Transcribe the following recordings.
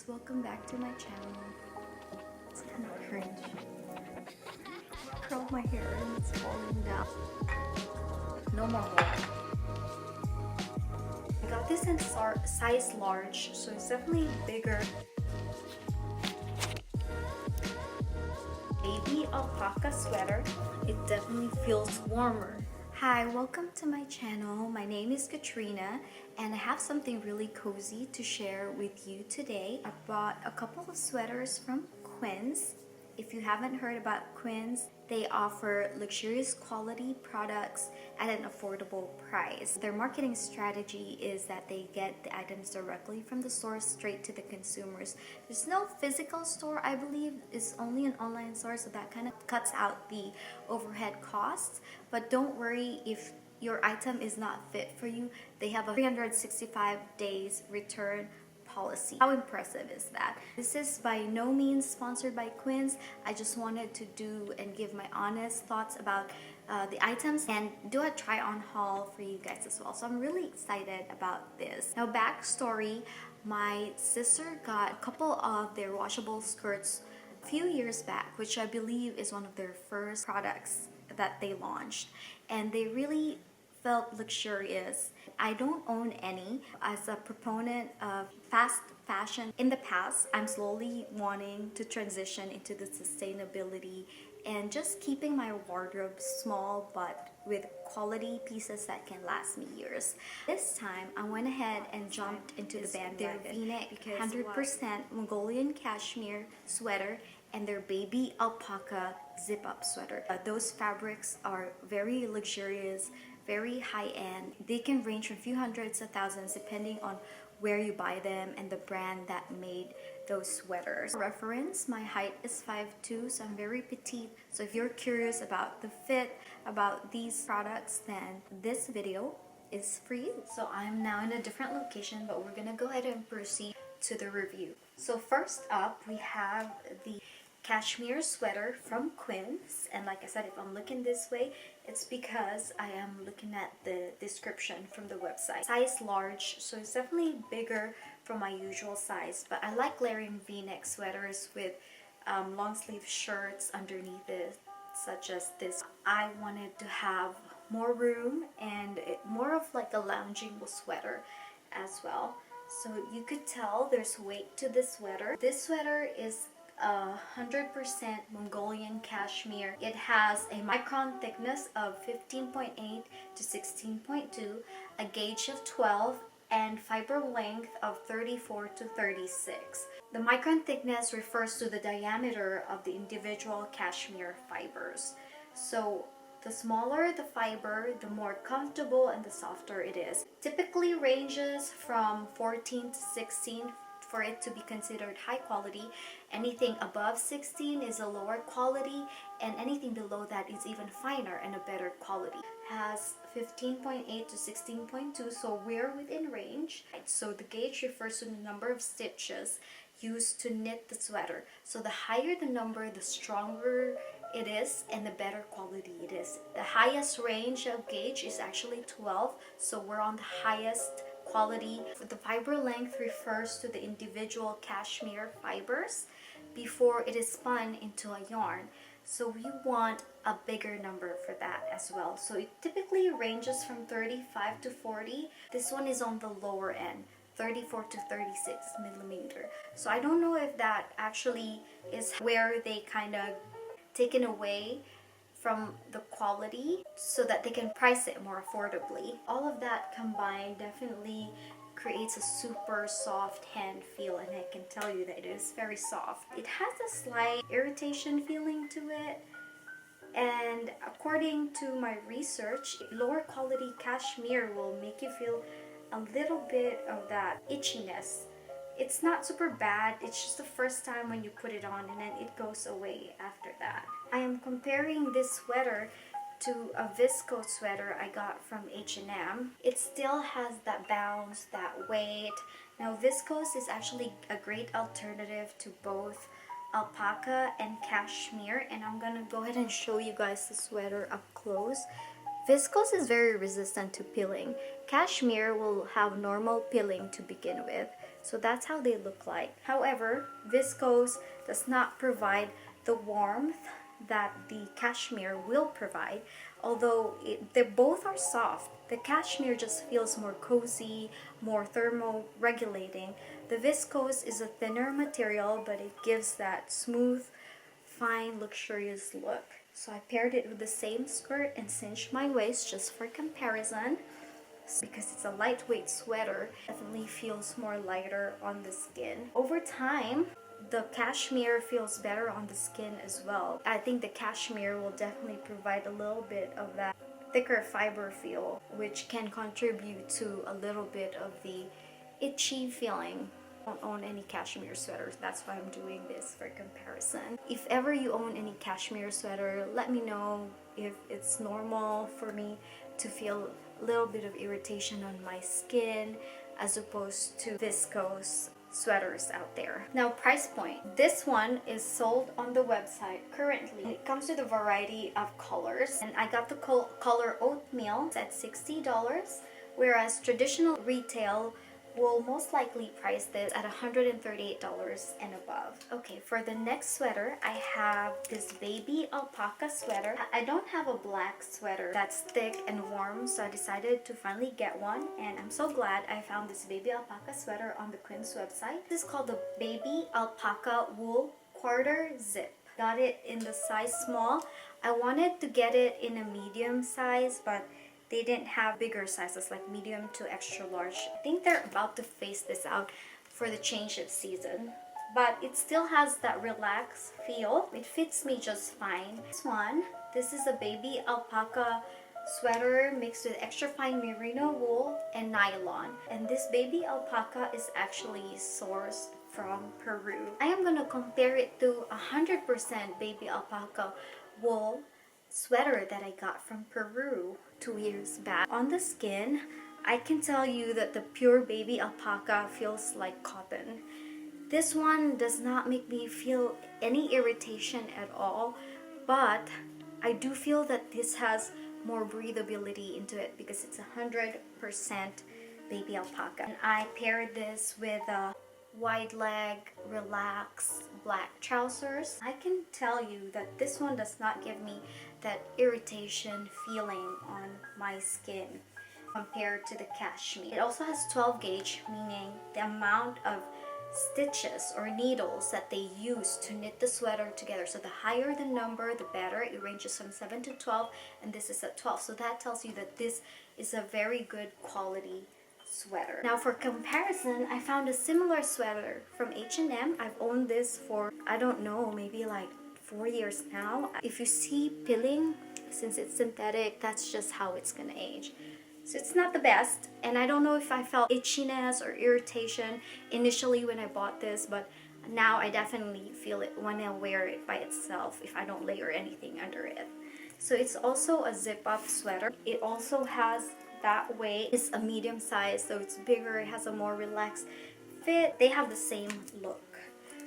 guys, welcome back to my channel. It's kind of cringe. I curled my hair and it's falling down. No more haul. I got this in size large, so it's definitely bigger. Baby alpaca sweater. It definitely feels warmer. Hi, welcome to my channel. My name is Katrina and I have something really cozy to share with you today. I bought a couple of sweaters from Quince. If you haven't heard about Quince, they offer luxurious quality products at an affordable price. Their marketing strategy is that they get the items directly from the source straight to the consumers. There's no physical store, I believe. It's only an online store, so that kind of cuts out the overhead costs. But don't worry if your item is not fit for you. They have a 365 days return policy. How impressive is that? This is by no means sponsored by Quince. I just wanted to do and give my honest thoughts about the items and do a try on haul for you guys as well. So I'm really excited about this. Now, backstory, my sister got a couple of their washable skirts a few years back, which I believe is one of their first products that they launched, and they really felt luxurious. I don't own any. As a proponent of fast fashion in the past, I'm slowly wanting to transition into the sustainability and just keeping my wardrobe small but with quality pieces that can last me years. This time, I went ahead and jumped into the bandwagon. Their V-neck, 100% Mongolian cashmere sweater and their baby alpaca zip-up sweater. Those fabrics are very luxurious, very high-end. They can range from a few hundreds to thousands depending on where you buy them and the brand that made those sweaters. For reference, my height is 5'2", so I'm very petite. So if you're curious about the fit, about these products, then this video is for you. So I'm now in a different location, but we're gonna go ahead and proceed to the review. So first up, we have the cashmere sweater from Quince, and like I said, if I'm looking this way, it's because I am looking at the description from the website. Size large, so it's definitely bigger from my usual size, but I like layering v-neck sweaters with long sleeve shirts underneath it, such as this. I wanted to have more room and more of like a lounging sweater as well. So you could tell there's weight to this sweater. This sweater is 100% Mongolian cashmere. It has a micron thickness of 15.8 to 16.2, a gauge of 12, and fiber length of 34 to 36. The micron thickness refers to the diameter of the individual cashmere fibers. So the smaller the fiber, the more comfortable and the softer it is. Typically ranges from 14 to 16 for it to be considered high quality. Anything above 16 is a lower quality, and anything below that is even finer and a better quality. Has 15.8 to 16.2, so we're within range. So the gauge refers to the number of stitches used to knit the sweater. So the higher the number, the stronger it is and the better quality it is. The highest range of gauge is actually 12, so we're on the highest quality. The fiber length refers to the individual cashmere fibers before it is spun into a yarn. So we want a bigger number for that as well. So it typically ranges from 35 to 40. This one is on the lower end, 34 to 36 millimeter. So I don't know if that actually is where they kind of taken away from the quality so that they can price it more affordably. All of that combined definitely creates a super soft hand feel, and I can tell you that it is very soft. It has a slight irritation feeling to it, and according to my research, lower quality cashmere will make you feel a little bit of that itchiness. It's not super bad, it's just the first time when you put it on and then it goes away after that. I am comparing this sweater to a viscose sweater I got from H&M. It still has that bounce, that weight. Now viscose is actually a great alternative to both alpaca and cashmere, and I'm gonna go ahead and show you guys the sweater up close. Viscose is very resistant to peeling. Cashmere will have normal peeling to begin with. So that's how they look like. However, viscose does not provide the warmth that the cashmere will provide, although they both are soft. The cashmere just feels more cozy, more thermo-regulating. The viscose is a thinner material, but it gives that smooth, fine, luxurious look. So I paired it with the same skirt and cinched my waist just for comparison. Because it's a lightweight sweater, definitely feels more lighter on the skin. Over time, the cashmere feels better on the skin as well. I think the cashmere will definitely provide a little bit of that thicker fiber feel, which can contribute to a little bit of the itchy feeling. I don't own any cashmere sweaters, that's why I'm doing this for comparison. If ever you own any cashmere sweater, let me know if it's normal for me to feel a little bit of irritation on my skin as opposed to viscose sweaters out there. Now, price point. This one is sold on the website currently. It comes with a variety of colors, and I got the color oatmeal at $60, whereas traditional retail will most likely price this at $138 and above. Okay, for the next sweater, I have this baby alpaca sweater. I don't have a black sweater that's thick and warm, so I decided to finally get one, and I'm so glad I found this baby alpaca sweater on the Quince website. This is called the baby alpaca wool quarter zip. Got it in the size small. I wanted to get it in a medium size, but they didn't have bigger sizes like medium to extra large. I think they're about to phase this out for the change of season, but it still has that relaxed feel. It fits me just fine. This is a baby alpaca sweater mixed with extra fine merino wool and nylon, and this baby alpaca is actually sourced from Peru. I am gonna compare it to 100% baby alpaca wool sweater that I got from Peru 2 years back. On the skin, I can tell you that the pure baby alpaca feels like cotton. This one does not make me feel any irritation at all, but I do feel that this has more breathability into it because it's 100% baby alpaca. And I paired this with a wide leg, relaxed black trousers. I can tell you that this one does not give me that irritation feeling on my skin compared to the cashmere. It also has 12 gauge, meaning the amount of stitches or needles that they use to knit the sweater together. So the higher the number, the better. It ranges from 7 to 12, and this is at 12. So that tells you that this is a very good quality sweater. Now for comparison, I found a similar sweater from H&M. I've owned this for, I don't know, maybe like 4 years now. If you see pilling, since it's synthetic, that's just how it's gonna age. So it's not the best, and I don't know if I felt itchiness or irritation initially when I bought this, but now I definitely feel it when I wear it by itself if I don't layer anything under it. So it's also a zip-up sweater. It also has that way. It's a medium size, so it's bigger. It has a more relaxed fit. They have the same look.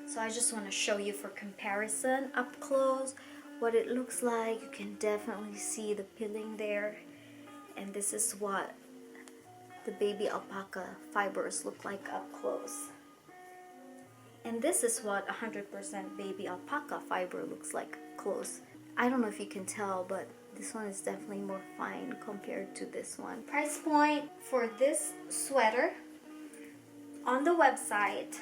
So I just want to show you for comparison up close what it looks like. You can definitely see the pilling there. And this is what the baby alpaca fibers look like up close. And this is what 100% baby alpaca fiber looks like up close. I don't know if you can tell, but this one is definitely more fine compared to this one. Price point for this sweater on the website,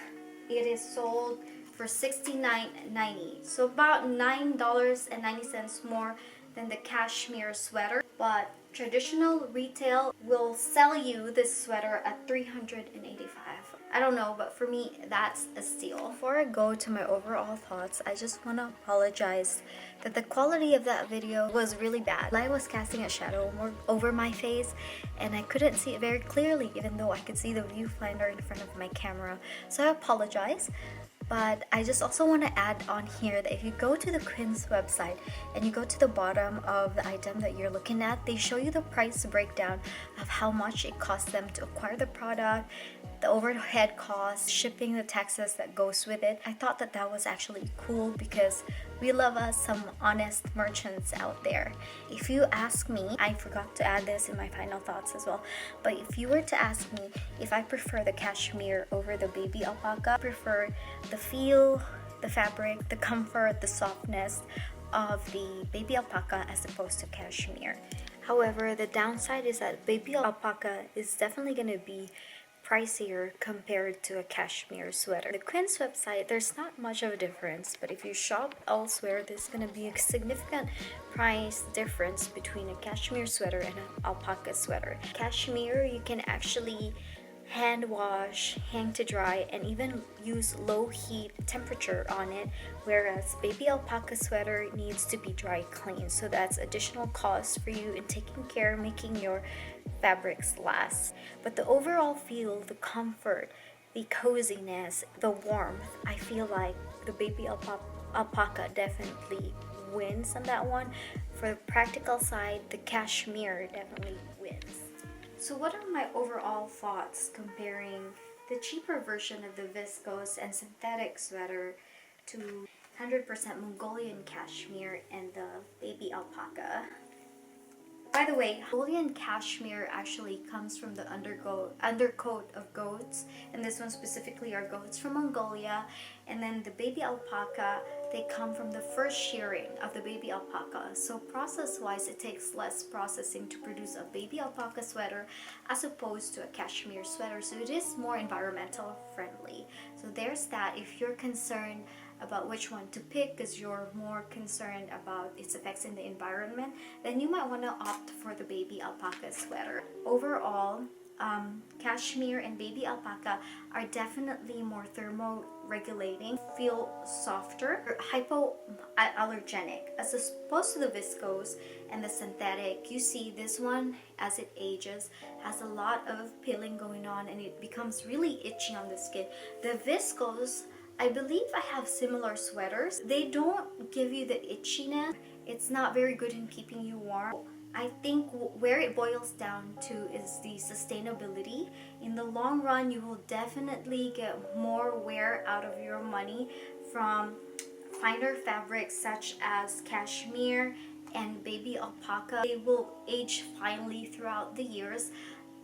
it is sold for $69.90. So about $9.90 more than the cashmere sweater. But traditional retail will sell you this sweater at $385. I don't know, but for me, that's a steal. Before I go to my overall thoughts, I just want to apologize that the quality of that video was really bad. Light was casting a shadow more over my face, and I couldn't see it very clearly, even though I could see the viewfinder in front of my camera. So I apologize. But I just also want to add on here that if you go to the Quince website and you go to the bottom of the item that you're looking at, they show you the price breakdown of how much it costs them to acquire the product, the overhead cost, shipping, the taxes that goes with it. I thought that that was actually cool because we love us some honest merchants out there. If you ask me, I forgot to add this in my final thoughts as well, but if you were to ask me if I prefer the cashmere over the baby alpaca, I prefer the feel, the fabric, the comfort, the softness of the baby alpaca as opposed to cashmere. However, the downside is that baby alpaca is definitely going to be pricier compared to a cashmere sweater. The Quince website, there's not much of a difference, but if you shop elsewhere, there's going to be a significant price difference between a cashmere sweater and an alpaca sweater. Cashmere, you can actually hand wash, hang to dry, and even use low heat temperature on it, whereas baby alpaca sweater needs to be dry clean. So that's additional cost for you in taking care, making your fabrics last. But the overall feel, the comfort, the coziness, the warmth, I feel like the baby alpaca definitely wins on that one. For the practical side, the cashmere definitely wins. So what are my overall thoughts comparing the cheaper version of the viscose and synthetic sweater to 100% Mongolian cashmere and the baby alpaca? By the way, Mongolian cashmere actually comes from the undercoat of goats, and this one specifically are goats from Mongolia. And then the baby alpaca, they come from the first shearing of the baby alpaca. So process-wise, it takes less processing to produce a baby alpaca sweater as opposed to a cashmere sweater. So it is more environmental friendly. So there's that. If you're concerned about which one to pick because you're more concerned about its effects in the environment, then you might want to opt for the baby alpaca sweater. Overall, cashmere and baby alpaca are definitely more thermoregulating, feel softer, hypoallergenic as opposed to the viscose and the synthetic. You see this one as it ages has a lot of peeling going on and it becomes really itchy on the skin. The viscose, I believe I have similar sweaters. They don't give you the itchiness. It's not very good in keeping you warm. I think where it boils down to is the sustainability. In the long run, you will definitely get more wear out of your money from finer fabrics such as cashmere and baby alpaca. They will age finely throughout the years,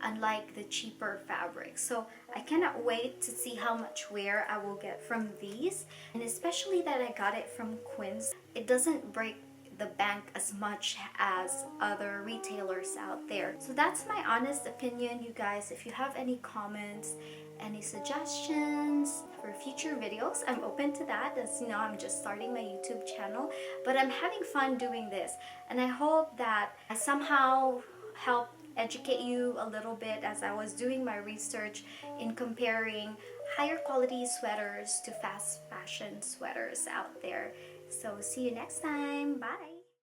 unlike the cheaper fabrics. So I cannot wait to see how much wear I will get from these, and especially that I got it from Quince. It doesn't break the bank as much as other retailers out there. So that's my honest opinion, you guys. If you have any comments, any suggestions for future videos, I'm open to that. As you know, I'm just starting my YouTube channel, but I'm having fun doing this, and I hope that I somehow help educate you a little bit as I was doing my research in comparing higher quality sweaters to fast fashion sweaters out there. So see you next time. Bye.